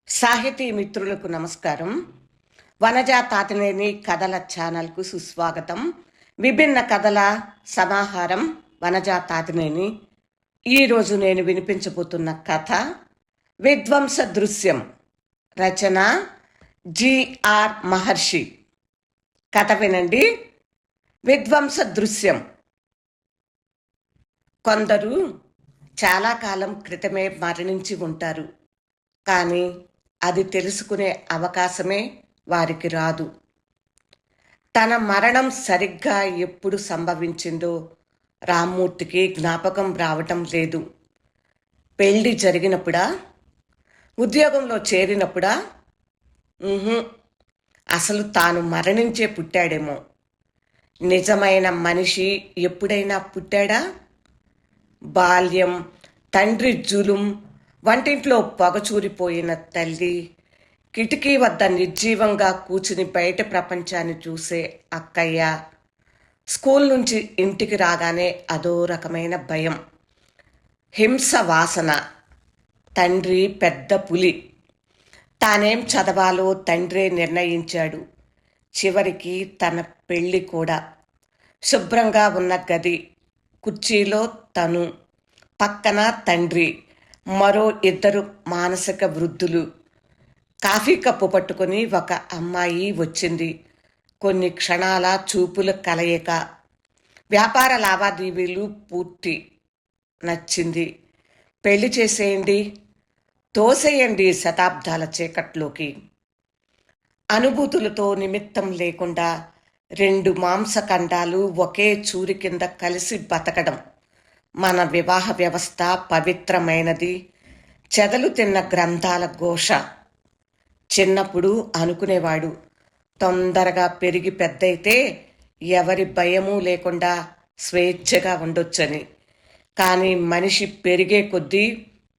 సాహితీ మిత్రులకు నమస్కారం. వనజా తాతినేని కథల ఛానల్కు సుస్వాగతం. విభిన్న కథల సమాహారం వనజా తాతినేని. ఈరోజు నేను వినిపించబోతున్న కథ విధ్వంస దృశ్యం. రచన జిఆర్ మహర్షి. కథ వినండి. విధ్వంస దృశ్యం. కొందరు చాలా కాలం క్రితమే మరణించి ఉంటారు, కానీ అది తెలుసుకునే అవకాశమే వారికి రాదు. తన మరణం సరిగ్గా ఎప్పుడు సంభవించిందో రామ్మూర్తికి జ్ఞాపకం రావటం లేదు. పెళ్లి జరిగినప్పుడా, ఉద్యోగంలో చేరినప్పుడా, అసలు తాను మరణించే పుట్టాడేమో. నిజమైన మనిషి ఎప్పుడైనా పుట్టాడా? బాల్యం, తండ్రి జులుం, వంటింట్లో పొగచూరిపోయిన తల్లి, కిటికీ వద్ద నిర్జీవంగా కూర్చుని బయట ప్రపంచాన్ని చూసే అక్కయ్య, స్కూల్ నుంచి ఇంటికి రాగానే అదో రకమైన భయం, హింస వాసన. తండ్రి పెద్ద పులి. తానేం చదవాలో తండ్రే నిర్ణయించాడు. చివరికి తన పెళ్ళి కూడా. శుభ్రంగా ఉన్న గది, కుర్చీలో తను, పక్కన తండ్రి, మరో ఇద్దరు మానసిక వృద్ధులు. కాఫీ కప్పు పట్టుకుని ఒక అమ్మాయి వచ్చింది. కొన్ని క్షణాల చూపుల కలయిక, వ్యాపార లావాదేవీలు పూర్తి. నచ్చింది. పెళ్లి చేసేయండి, తోసేయండి శతాబ్దాల చీకట్లోకి. అనుభూతులతో నిమిత్తం లేకుండా రెండు మాంసఖండాలు ఒకే చూరి కింద కలిసి బతకడం. మన వివాహ వ్యవస్థ పవిత్రమైనది. చెదలు తిన్న గ్రంథాల ఘోష. చిన్నప్పుడు అనుకునేవాడు, తొందరగా పెరిగి పెద్దయితే ఎవరి భయము లేకుండా స్వేచ్ఛగా ఉండొచ్చని. కానీ మనిషి పెరిగే కొద్దీ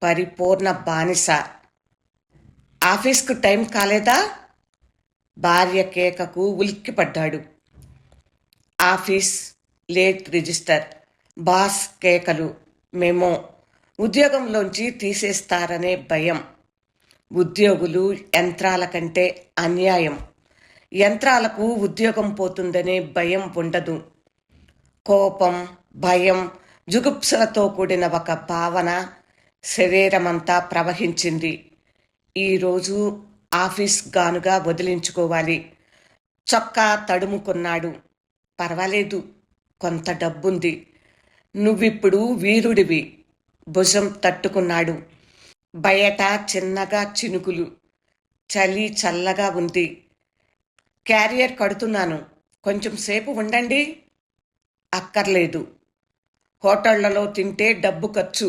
పరిపూర్ణ బానిస. ఆఫీస్కు టైం కాలేదా? భార్య కేకకు ఉలిక్కిపడ్డాడు. Office late register. బాస్ కేకలు, మెమో, ఉద్యోగంలోంచి తీసేస్తారనే భయం. ఉద్యోగులు యంత్రాల కంటే అన్యాయం. యంత్రాలకు ఉద్యోగం పోతుందనే భయం ఉండదు. కోపం, భయం, జుగుప్సలతో కూడిన ఒక భావన శరీరమంతా ప్రవహించింది. ఈరోజు ఆఫీస్ గానుగా వదిలించుకోవాలి. చొక్కా తడుముకున్నాడు. పర్వాలేదు, కొంత డబ్బుంది. నువ్విప్పుడు వీరుడివి. భుజం తట్టుకున్నాడు. బయట చిన్నగా చినుకులు. చలి చల్లగా ఉంది. క్యారియర్ కడుతున్నాను, కొంచెం సేపు ఉండండి. అక్కర్లేదు. హోటళ్లలో తింటే డబ్బు ఖర్చు.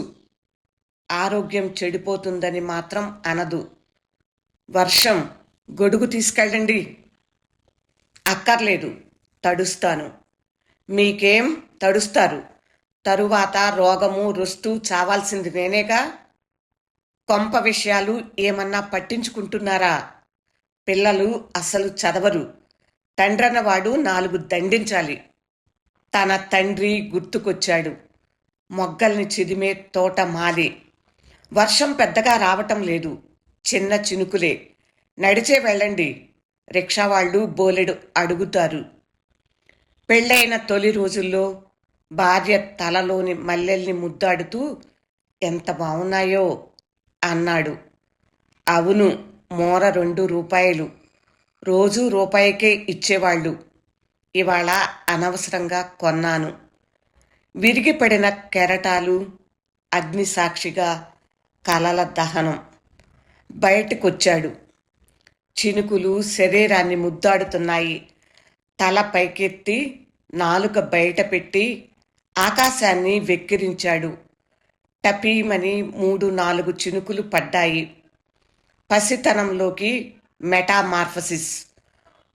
ఆరోగ్యం చెడిపోతుందని మాత్రం అనదు. వర్షం, గొడుగు తీసుకెళ్ళండి. అక్కర్లేదు, తడుస్తాను. మీకేం తడుస్తారు? తరువాత రోగము రుస్తూ చావాల్సింది నేనేగా. కొంప విషయాలు ఏమన్నా పట్టించుకుంటున్నారా? పిల్లలు అసలు చదవరు. తండ్రన్నవాడు 4 దండించాలి. తన తండ్రి గుర్తుకొచ్చాడు. మొగ్గల్ని చిదిమే తోట మాలి. వర్షం పెద్దగా రావటం లేదు, చిన్న చినుకులే. నడిచే వెళ్ళండి, రిక్షావాళ్ళు బోలెడు అడుగుతారు. పెళ్ళైన తొలి రోజుల్లో భార్య తలలోని మల్లెల్ని ముద్దాడుతూ ఎంత బాగున్నాయో అన్నాడు. అవును, మోర 2 రూపాయలు. రోజు రూపాయికే ఇచ్చేవాళ్ళు. ఇవాళ అనవసరంగా కొన్నాను. విరిగిపడిన కెరటాలు, అగ్నిసాక్షిగా కలల దహనం. బయటకొచ్చాడు. చినుకులు శరీరాన్ని ముద్దాడుతున్నాయి. తల పైకెత్తి నాలుక బయట పెట్టి ఆకాశాన్ని వెక్కిరించాడు. టపీమని 3-4 చినుకులు పడ్డాయి. పసితనంలోకి మెటామార్ఫసిస్.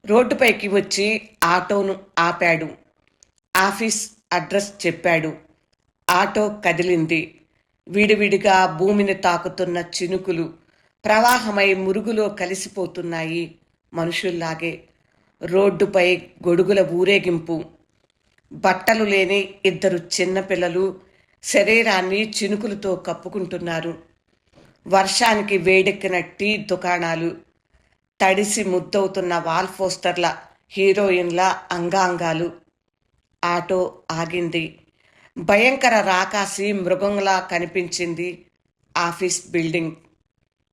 రోడ్డుపైకి వచ్చి ఆటోను ఆపాడు. ఆఫీస్ అడ్రస్ చెప్పాడు. ఆటో కదిలింది. విడివిడిగా భూమిని తాకుతున్న చినుకులు ప్రవాహమై మురుగులో కలిసిపోతున్నాయి. మనుషుల్లాగే. రోడ్డుపై గొడుగుల ఊరేగింపు. బట్టలు లేని 2 చిన్నపిల్లలు శరీరాన్ని చినుకులతో కప్పుకుంటున్నారు. వర్షానికి వేడెక్కిన టీ దుకాణాలు, తడిసి ముద్దవుతున్న వాల్ పోస్టర్ల హీరోయిన్ల అంగాంగాలు. ఆటో ఆగింది. భయంకర రాకాసి మృగంలా కనిపించింది ఆఫీస్ బిల్డింగ్.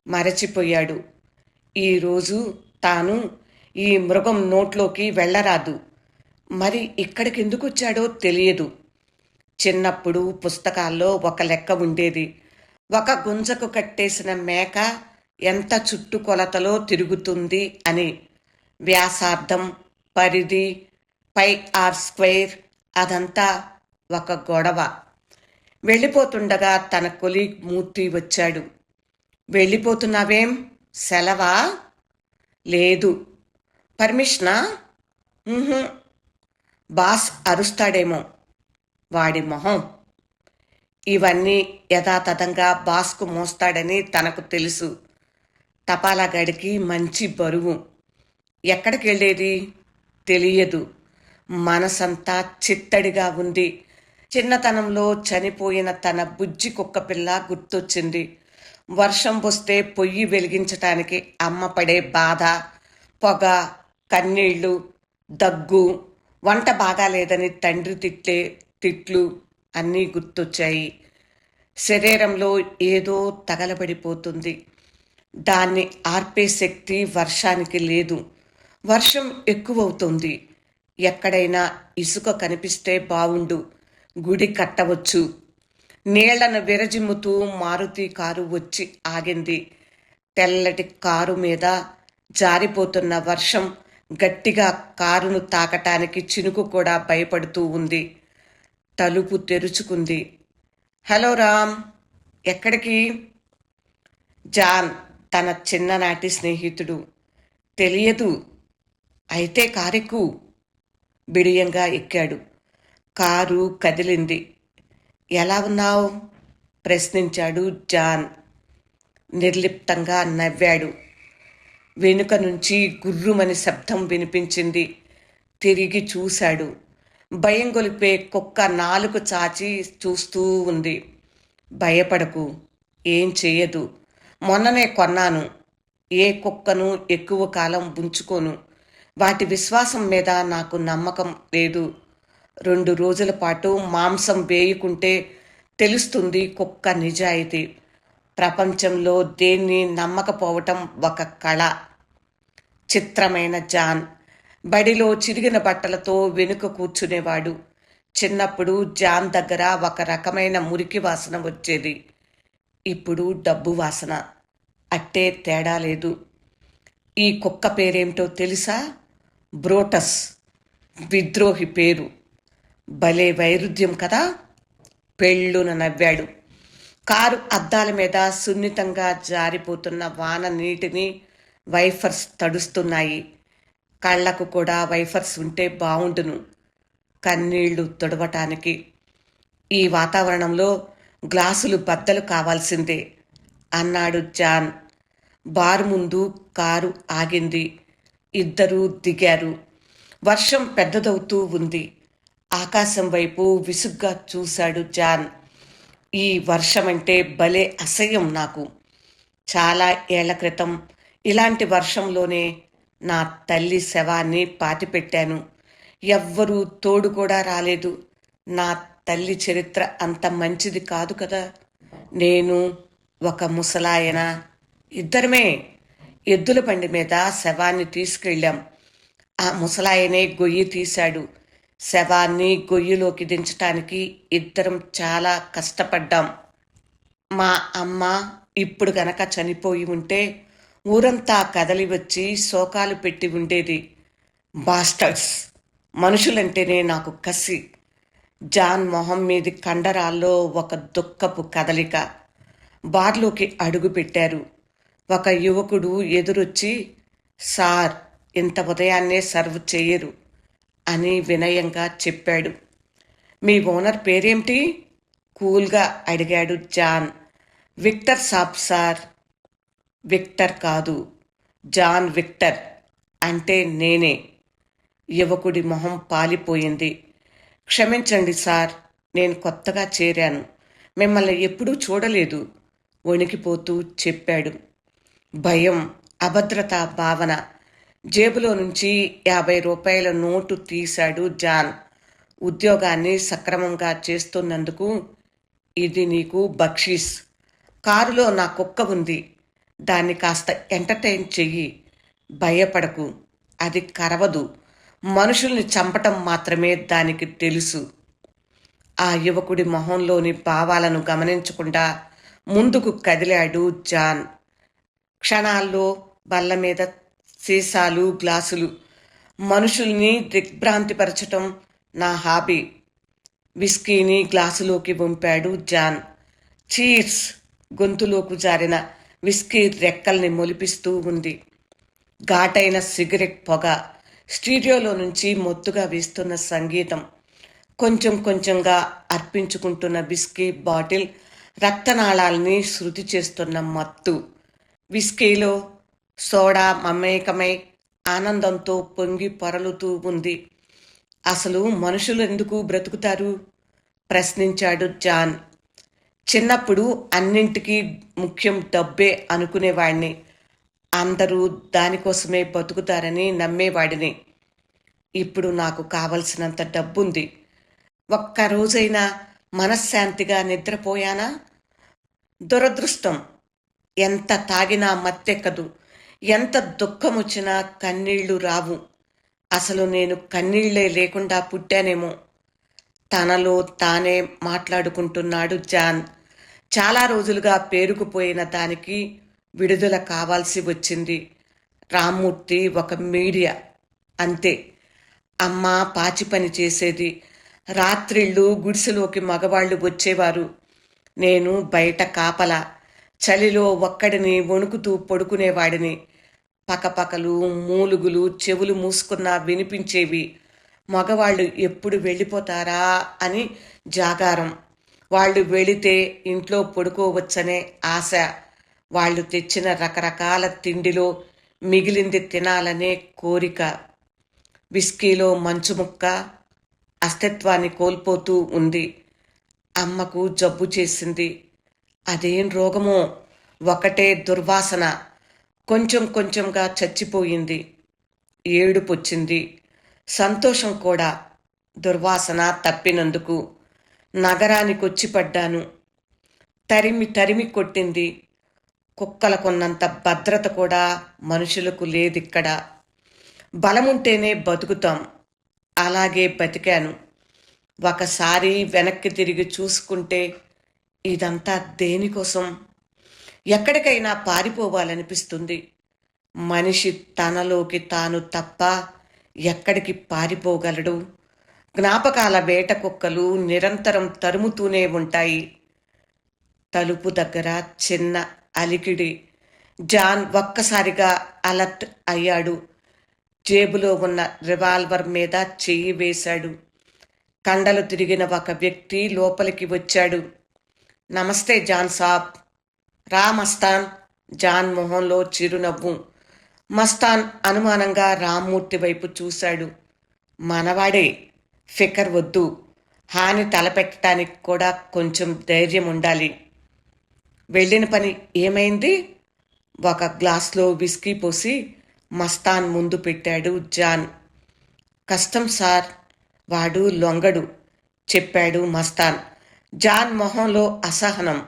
మరచిపోయాడు. ఈరోజు తాను ఈ మృగం నోట్లోకి వెళ్ళరాదు. మరి ఇక్కడికెందుకు వచ్చాడో తెలియదు. చిన్నప్పుడు పుస్తకాల్లో ఒక లెక్క ఉండేది. ఒక గుంజకు కట్టేసిన మేక ఎంత చుట్టుకొలతలో తిరుగుతుంది అని. వ్యాసార్థం, పరిధి, పై ఆర్ స్క్వేర్, అదంతా ఒక గొడవ. వెళ్ళిపోతుండగా తన కొలీగ్ మూర్తి వచ్చాడు. వెళ్ళిపోతున్నావేం? సెలవా? లేదు. పర్మిషనా? "ఉహుం." బాస్ అరుస్తాడేమో. వాడి మొహం. ఇవన్నీ యథాతథంగా బాస్కు మోస్తాడని తనకు తెలుసు. తపాలా గడికి మంచి బరువు. ఎక్కడికి వెళ్ళేది తెలియదు. మనసంతా చిత్తడిగా ఉంది. చిన్నతనంలో చనిపోయిన తన బుజ్జి కుక్కపిల్ల గుర్తొచ్చింది. వర్షం వస్తే పొయ్యి వెలిగించటానికి అమ్మ పడే బాధ, పొగ, కన్నీళ్లు, దగ్గు, వంట బాగాలేదని తండ్రి తిట్లు అన్నీ గుర్తొచ్చాయి. శరీరంలో ఏదో తగలబడిపోతుంది. దాన్ని ఆర్పే శక్తి వర్షానికి లేదు. వర్షం ఎక్కువవుతుంది. ఎక్కడైనా ఇసుక కనిపిస్తే బావుండు. గుడి కట్టవచ్చు. నీళ్లను విరజిమ్ముతూ మారుతి కారు వచ్చి ఆగింది. తెల్లటి కారు మీద జారిపోతున్న వర్షం గట్టిగా కారును తాకటానికి చినుకు కూడా భయపడుతూ ఉంది. తలుపు తెరుచుకుంది. హలో రామ్, ఎక్కడికి? జాన్ తన చిన్ననాటి స్నేహితుడు. తెలియదు. అయితే కారెక్కు. బిడియంగా ఎక్కాడు. కారు కదిలింది. ఎలా ఉన్నావు? ప్రశ్నించాడు జాన్. నిర్లిప్తంగా నవ్వాడు. వెనుక నుంచి గుర్రుమని శబ్దం వినిపించింది. తిరిగి చూశాడు. భయం గొలిపే కుక్క నాలుక చాచి చూస్తూ ఉంది. భయపడకు, ఏం చెయ్యదు. మొన్ననే కొన్నాను. ఏ కుక్కను ఎక్కువ కాలం ఉంచుకోను. వాటి విశ్వాసం మీద నాకు నమ్మకం లేదు. 2 రోజుల పాటు మాంసం వేయుకుంటే తెలుస్తుంది కుక్క నిజాయితీ. ప్రపంచంలో దేన్ని నమ్మకపోవటం ఒక కళ. చిత్రమైన జాన్ బడిలో చిరిగిన బట్టలతో వెనుక కూర్చునేవాడు. చిన్నప్పుడు జాన్ దగ్గర ఒక రకమైన మురికి వాసన వచ్చేది. ఇప్పుడు డబ్బు వాసన. అట్టే తేడా లేదు. ఈ కుక్క పేరేమిటో తెలుసా? బ్రోటస్. విద్రోహి పేరు. భలే వైరుధ్యం కదా. పెళ్ళున నవ్వాడు. కారు అద్దాల మీద సున్నితంగా జారిపోతున్న వాన నీటిని వైఫర్స్ తడుస్తున్నాయి. కళ్లకు కూడా వైఫర్స్ ఉంటే బావుండును, కన్నీళ్లు తుడవటానికి. ఈ వాతావరణంలో గ్లాసులు బద్దలు కావాల్సిందే అన్నాడు జాన్. బారు ముందు కారు ఆగింది. ఇద్దరూ దిగారు. వర్షం పెద్దదవుతూ ఉంది. ఆకాశం వైపు విసుగ్గా చూశాడు జాన్. ఈ వర్షమంటే భలే అసహ్యం నాకు. చాలా ఏళ్ల క్రితం ఇలాంటి వర్షంలోనే నా తల్లి శవాన్ని పాతిపెట్టాను. ఎవ్వరూ తోడు కూడా రాలేదు. నా తల్లి చరిత్ర అంత మంచిది కాదు కదా. నేను, ఒక ముసలాయన, ఇద్దరమే ఎద్దుల బండి మీద శవాన్ని తీసుకెళ్ళాం. ఆ ముసలాయనే గొయ్యి తీశాడు. శవాన్ని గొయ్యిలోకి దించటానికి ఇద్దరం చాలా కష్టపడ్డాం. మా అమ్మ ఇప్పుడు గనక చనిపోయి ఉంటే ఊరంతా కదలి వచ్చి శోకాలు పెట్టి ఉండేది. బాస్టర్స్. మనుషులంటేనే నాకు కసి. జాన్ మొహం మీది కండరాల్లో ఒక దుఃఖపు కదలిక. బార్లోకి అడుగు పెట్టారు. ఒక యువకుడు ఎదురొచ్చి, సార్, ఇంత ఉదయాన్నే సర్వ్ చేయరు అని వినయంగా చెప్పాడు. మీ ఓనర్ పేరేమిటి? కూల్గా అడిగాడు జాన్. విక్టర్ సాబ్ సార్. విక్టర్ కాదు, జాన్ విక్టర్. అంటే నేనే. యువకుడి మొహం పాలిపోయింది. క్షమించండి సార్, నేను కొత్తగా చేరాను. మిమ్మల్ని ఎప్పుడూ చూడలేదు. వణికిపోతూ చెప్పాడు. భయం, అభద్రతా భావన. జేబులో నుంచి 50 రూపాయల నోటు తీశాడు జాన్. ఉద్యోగాన్ని సక్రమంగా చేస్తున్నందుకు ఇది నీకు బక్షీస్. కారులో నా కుక్క ఉంది. దాన్ని కాస్త ఎంటర్టైన్ చెయ్యి. భయపడకు. అది కరవదు. మనుషుల్ని చంపటం మాత్రమే దానికి తెలుసు. ఆ యువకుడి మొహంలోని భావాలను గమనించకుండా ముందుకు కదిలాడు జాన్. క్షణాల్లో బల్ల మీద సీసాలు, గ్లాసులు. మనుషుల్ని దిగ్భ్రాంతిపరచటం నా హాబీ. విస్కీని గ్లాసులోకి వంపాడు జాన్. చీర్స్! గొంతులోకి జారిన విస్కీ రెక్కల్ని మొలిపిస్తూ ఉంది. ఘాటైన సిగరెట్ పొగ, స్టీరియోలో నుంచి మొత్తుగా వీస్తున్న సంగీతం, కొంచెం కొంచెంగా అర్పించుకుంటున్న విస్కీ బాటిల్ రక్తనాళాల్ని శృతి చేస్తున్న మత్తు. విస్కీలో సోడా మమేకమై ఆనందంతో పొంగి పొరలుతూ ఉంది. అసలు మనుషులు ఎందుకు బ్రతుకుతారు? ప్రశ్నించాడు జాన్. చిన్నప్పుడు అన్నింటికీ ముఖ్యం డబ్బే అనుకునేవాడిని. అందరూ దానికోసమే బతుకుతారని నమ్మేవాడిని. ఇప్పుడు నాకు కావలసినంత డబ్బుంది. ఒక్కరోజైనా మనశ్శాంతిగా నిద్రపోయానా? దురదృష్టం. ఎంత తాగినా మత్తెక్కదు. ఎంత దుఃఖమొచ్చినా కన్నీళ్లు రావు. అసలు నేను కన్నీళ్లే లేకుండా పుట్టానేమో. తనలో తానే మాట్లాడుకుంటున్నాడు జాన్. చాలా రోజులుగా పేరుకుపోయిన దానికి విడుదల కావాల్సి వచ్చింది. రామ్మూర్తి ఒక మీడియా, అంతే. అమ్మ పాచి పని చేసేది. రాత్రిళ్ళు గుడిసెలోకి మగవాళ్ళు వచ్చేవారు. నేను బయట కాపలా. చలిలో ఒక్కడిని వణుకుతూ పడుకునేవాడిని. పకపకలు, మూలుగులు చెవులు మూసుకున్నా వినిపించేవి. మగవాళ్ళు ఎప్పుడు వెళ్ళిపోతారా అని జాగారం. వాళ్ళు వెళితే ఇంట్లో పడుకోవచ్చనే ఆశ. వాళ్ళు తెచ్చిన రకరకాల తిండిలో మిగిలింది తినాలనే కోరిక. విస్కీలో మంచుముక్క అస్తిత్వాన్ని కోల్పోతూ ఉంది. అమ్మకు జబ్బు చేసింది. అదేం రోగమో, ఒకటే దుర్వాసన. కొంచెం కొంచెంగా చచ్చిపోయింది. ఏడుపొచ్చింది. సంతోషం కూడా. దుర్వాసన తప్పినందుకు. నగరానికొచ్చి పడ్డాను. తరిమి తరిమి కొట్టింది. కుక్కలకున్నంత భద్రత కూడా మనుషులకు లేదిక్కడ. బలముంటేనే బతుకుతాం. అలాగే బతికాను. ఒకసారి వెనక్కి తిరిగి చూసుకుంటే ఇదంతా దేనికోసం? ఎక్కడికైనా పారిపోవాలనిపిస్తుంది. మనిషి తనలోకి తాను తప్ప ఎక్కడికి పారిపోగలడు? జ్ఞాపకాల వేట కుక్కలు నిరంతరం తరుముతూనే ఉంటాయి. తలుపు దగ్గర చిన్న అలికిడి. జాన్ ఒక్కసారిగా అలర్ట్ అయ్యాడు. జేబులో ఉన్న రివాల్వర్ మీద చెయ్యి వేశాడు. కండలు తిరిగిన ఒక వ్యక్తి లోపలికి వచ్చాడు. నమస్తే జాన్ సాబ్. రా మస్తాన్. జాన్ మొహంలో చిరునవ్వు. మస్తాన్ అనుమానంగా రామ్మూర్తి వైపు చూశాడు. మనవాడే. ఫికర్ వద్దు. హాని తలపెట్టడానికి కూడా కొంచెం ధైర్యం ఉండాలి. వెళ్ళిన పని ఏమైంది? ఒక గ్లాస్లో విస్కీ పోసి మస్తాన్ ముందు పెట్టాడు జాన్. కష్టం సార్. వాడు లొంగడు, చెప్పాడు మస్తాన్. జాన్ మొహంలో అసహనం.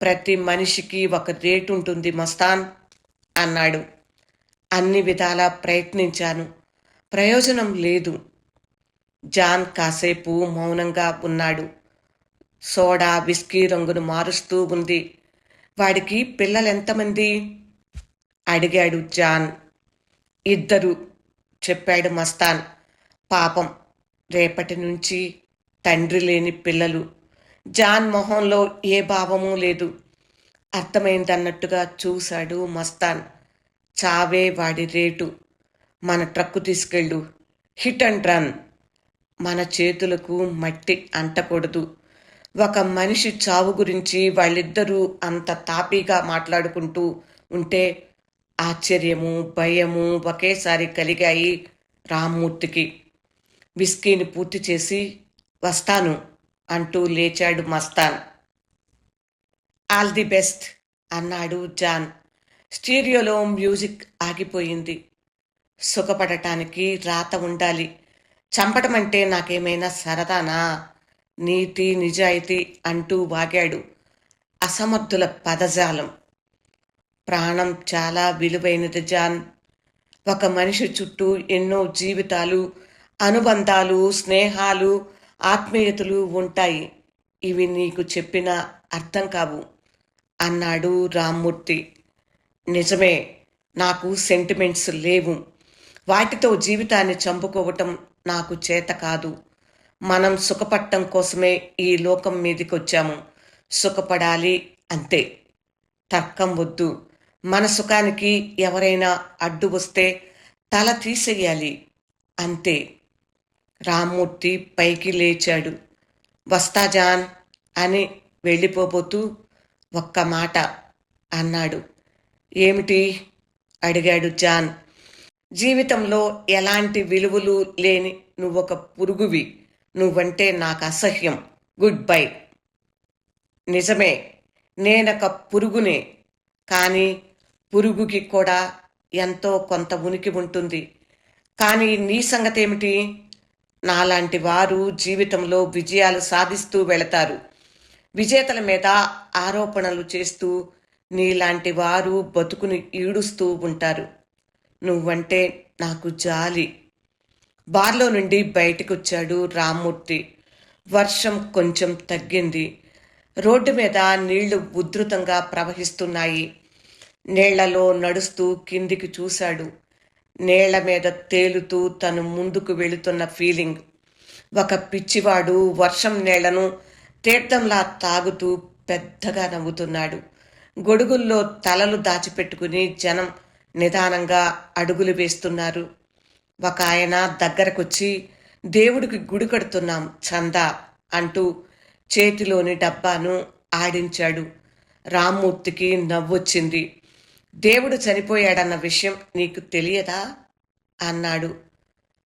ప్రతి మనిషికి ఒక రేటుంటుంది మస్తాన్ అన్నాడు. అన్ని విధాలా ప్రయత్నించాను. ప్రయోజనం లేదు. జాన్ కాసేపు మౌనంగా ఉన్నాడు. సోడా విస్కీ రంగును మారుస్తూ ఉంది. వాడికి పిల్లలెంతమంది? అడిగాడు జాన్. 2, చెప్పాడు మస్తాన్. పాపం, రేపటి నుంచి తండ్రి లేని పిల్లలు. జాన్ మొహంలో ఏ భావమూ లేదు. అర్థమైందన్నట్టుగా చూశాడు మస్తాన్. చావే వాడి రేటు. మన ట్రక్కు తీసుకెళ్ళు. Hit and run. మన చేతులకు మట్టి అంటకూడదు. ఒక మనిషి చావు గురించి వాళ్ళిద్దరూ అంత తాపీగా మాట్లాడుకుంటూ ఉంటే ఆశ్చర్యము, భయము ఒకేసారి కలిగాయి రామ్మూర్తికి. విస్కీని పూర్తి చేసి వస్తాను అంటూ లేచాడు మస్తాన్. ఆల్ ది బెస్ట్ అన్నాడు జాన్. స్టీరియోలో మ్యూజిక్ ఆగిపోయింది. సుఖపడటానికి రాత ఉండాలి. చంపటం అంటే నాకేమైనా సరదానా? నీతి నిజాయితీ అంటూ వాగాడు. అసమర్థుల పదజాలం. ప్రాణం చాలా విలువైనది జాన్. ఒక మనిషి చుట్టూ ఎన్నో జీవితాలు, అనుబంధాలు, స్నేహాలు, ఆత్మీయతలు ఉంటాయి. ఇవి నీకు చెప్పినా అర్థం కావు అన్నాడు రామ్మూర్తి. నిజమే, నాకు సెంటిమెంట్స్ లేవు. వాటితో జీవితాన్ని చంపుకోవటం నాకు చేత కాదు. మనం సుఖపడటం కోసమే ఈ లోకం మీదికొచ్చాము. సుఖపడాలి అంతే. తర్కం వద్దు. మన సుఖానికి ఎవరైనా అడ్డు వస్తే తల తీసేయాలి అంతే. రామ్మూర్తి పైకి లేచాడు. వస్తా జాన్ అని వెళ్ళిపోబోతూ ఒక్క మాట అన్నాడు. ఏమిటి అడిగాడు జాన్. జీవితంలో ఎలాంటి విలువలు లేని నువ్వొక పురుగువి. నువ్వంటే నాకు అసహ్యం. Good bye. నిజమే, నేనొక పురుగునే. కానీ పురుగుకి కూడా ఎంతో కొంత ఉనికి ఉంటుంది. కానీ నీ సంగతేమిటి? నాలాంటి వారు జీవితంలో విజయాలు సాధిస్తూ వెళతారు. విజేతల మీద ఆరోపణలు చేస్తూ నీలాంటి వారు బతుకుని ఈడుస్తూ ఉంటారు. నువ్వంటే నాకు జాలి. బార్లో నుండి బయటకొచ్చాడు రామ్మూర్తి. వర్షం కొంచెం తగ్గింది. రోడ్డు మీద నీళ్లు ఉధృతంగా ప్రవహిస్తున్నాయి. నీళ్లలో నడుస్తూ కిందికి చూశాడు. నీళ్ల మీద తేలుతూ తను ముందుకు వెళుతున్న ఫీలింగ్. ఒక పిచ్చివాడు వర్షం నీళ్లను తీర్థంలా తాగుతూ పెద్దగా నవ్వుతున్నాడు. గొడుగుల్లో తలలు దాచిపెట్టుకుని జనం నిదానంగా అడుగులు వేస్తున్నారు. ఒక ఆయన దగ్గరకొచ్చి దేవుడికి గుడి కడుతున్నాం చందా అంటూ చేతిలోని డబ్బాను ఆడించాడు. రామ్మూర్తికి నవ్వొచ్చింది. దేవుడు చనిపోయాడన్న విషయం నీకు తెలియదా అన్నాడు.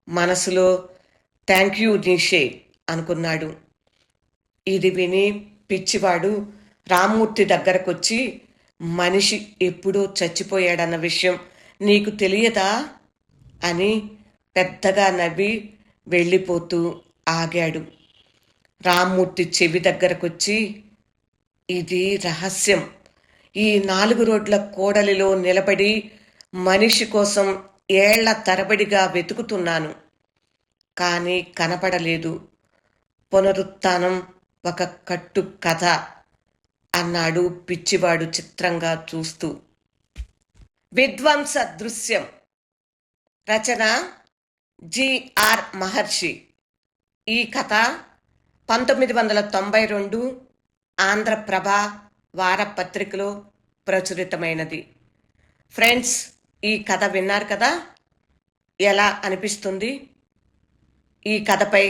మనసులో థ్యాంక్ యూ నిషే అనుకున్నాడు. ఇది విని పిచ్చివాడు రామ్మూర్తి దగ్గరకొచ్చి మనిషి ఎప్పుడో చచ్చిపోయాడన్న విషయం నీకు తెలియదా అని పెద్దగా నవ్వి వెళ్ళిపోతూ ఆగాడు. రామ్మూర్తి చెవి దగ్గరకొచ్చి ఇది రహస్యం. ఈ 4 రోడ్ల కూడలిలో నిలబడి మనిషి కోసం ఏళ్ల తరబడిగా వెతుకుతున్నాను. కానీ కనపడలేదు. పునరుత్థానం ఒక కట్టు కథ అన్నాడు పిచ్చివాడు చిత్రంగా చూస్తూ. విధ్వంస దృశ్యం. రచన జిఆర్ మహర్షి. ఈ కథ 1992 ఆంధ్రప్రభ వారపత్రికలో ప్రచురితమైనది. ఫ్రెండ్స్, ఈ కథ విన్నారు కదా? ఎలా అనిపిస్తుంది? ఈ కథపై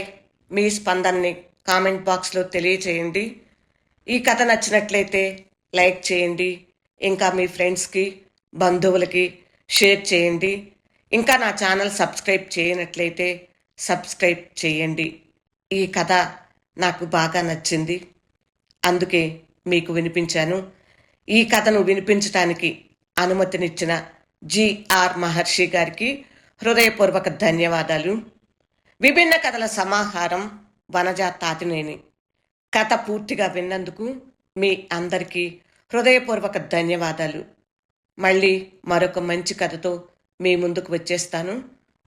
మీ స్పందనని కామెంట్ బాక్స్లో తెలియచేయండి. ఈ కథ నచ్చినట్లయితే లైక్ చేయండి. ఇంకా మీ ఫ్రెండ్స్కి, బంధువులకి షేర్ చేయండి. ఇంకా నా ఛానల్ సబ్స్క్రైబ్ చేయనట్లయితే సబ్స్క్రైబ్ చేయండి. ఈ కథ నాకు బాగా నచ్చింది, అందుకే మీకు వినిపించాను. ఈ కథను వినిపించటానికి అనుమతినిచ్చిన జిఆర్ మహర్షి గారికి హృదయపూర్వక ధన్యవాదాలు. విభిన్న కథల సమాహారం వనజ తాతినేని. కథ పూర్తిగా విన్నందుకు మీ అందరికీ హృదయపూర్వక ధన్యవాదాలు. మళ్ళీ మరొక మంచి కథతో మీ ముందుకు వచ్చేస్తాను.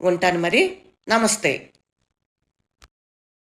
ఉంటాను మరి. నమస్తే.